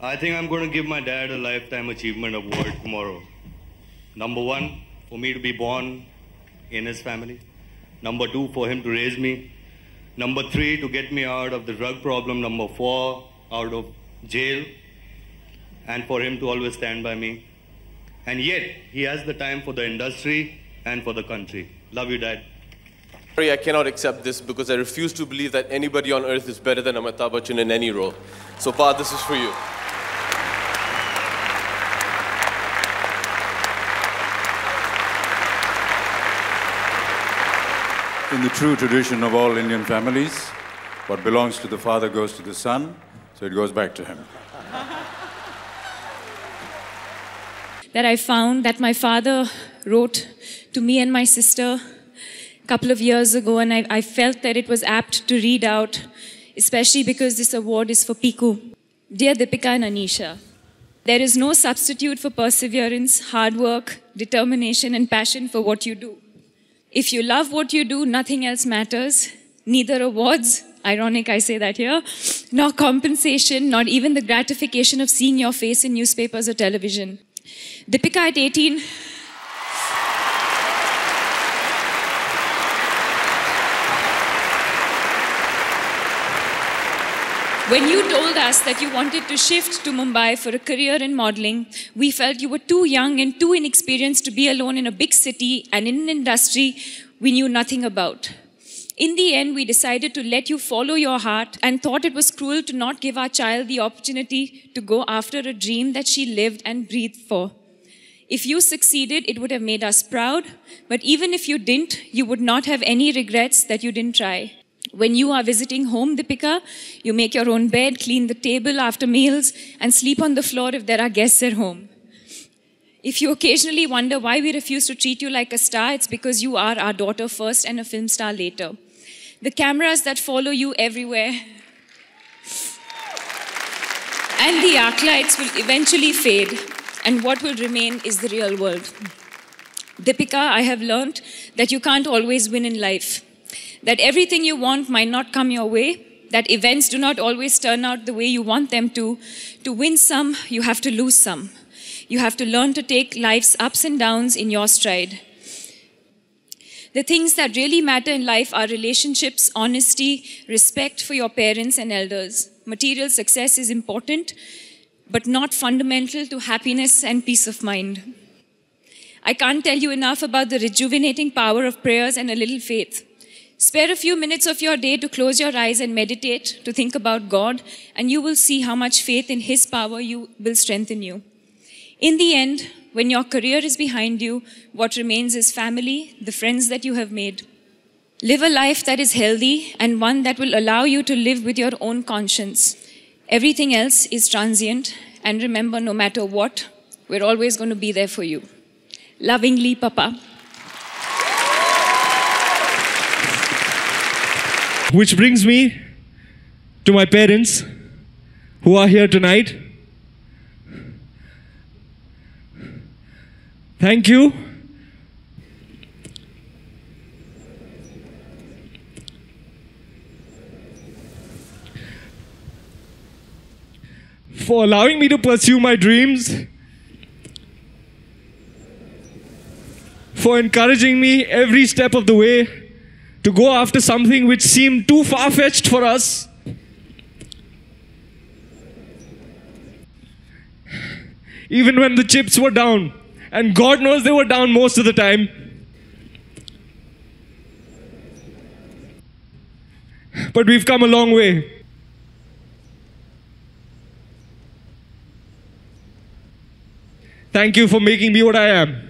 I think I'm going to give my dad a Lifetime Achievement Award tomorrow. Number 1, for me to be born in his family. Number 2, for him to raise me. Number 3, to get me out of the drug problem. Number 4, out of jail. And for him to always stand by me. And yet, he has the time for the industry and for the country. Love you, Dad. Sorry, I cannot accept this because I refuse to believe that anybody on earth is better than Amitabh Bachchan in any role. So, Pa, this is for you. In the true tradition of all Indian families, what belongs to the father goes to the son, so it goes back to him. That I found that my father wrote to me and my sister a couple of years ago, and I felt that it was apt to read out, especially because this award is for Piku. Dear Deepika and Anisha, there is no substitute for perseverance, hard work, determination, and passion for what you do. If you love what you do, nothing else matters. Neither awards, ironic I say that here, nor compensation, not even the gratification of seeing your face in newspapers or television. Deepika at 18... When you told us that you wanted to shift to Mumbai for a career in modeling, we felt you were too young and too inexperienced to be alone in a big city and in an industry we knew nothing about. In the end, we decided to let you follow your heart and thought it was cruel to not give our child the opportunity to go after a dream that she lived and breathed for. If you succeeded, it would have made us proud, but even if you didn't, you would not have any regrets that you didn't try. When you are visiting home, Deepika, you make your own bed, clean the table after meals, and sleep on the floor if there are guests at home. If you occasionally wonder why we refuse to treat you like a star, it's because you are our daughter first and a film star later. The cameras that follow you everywhere and the arc lights will eventually fade, and what will remain is the real world. Deepika, I have learned that you can't always win in life. That everything you want might not come your way, that events do not always turn out the way you want them to. To win some, you have to lose some. You have to learn to take life's ups and downs in your stride. The things that really matter in life are relationships, honesty, respect for your parents and elders. Material success is important, but not fundamental to happiness and peace of mind. I can't tell you enough about the rejuvenating power of prayers and a little faith. Spare a few minutes of your day to close your eyes and meditate, to think about God, and you will see how much faith in His power will strengthen you. In the end, when your career is behind you, what remains is family, the friends that you have made. Live a life that is healthy and one that will allow you to live with your own conscience. Everything else is transient, and remember, no matter what, we're always going to be there for you. Lovingly, Papa. Which brings me to my parents who are here tonight. Thank you for allowing me to pursue my dreams, for encouraging me every step of the way to go after something which seemed too far-fetched for us. Even when the chips were down, and God knows they were down most of the time. But we've come a long way. Thank you for making me what I am.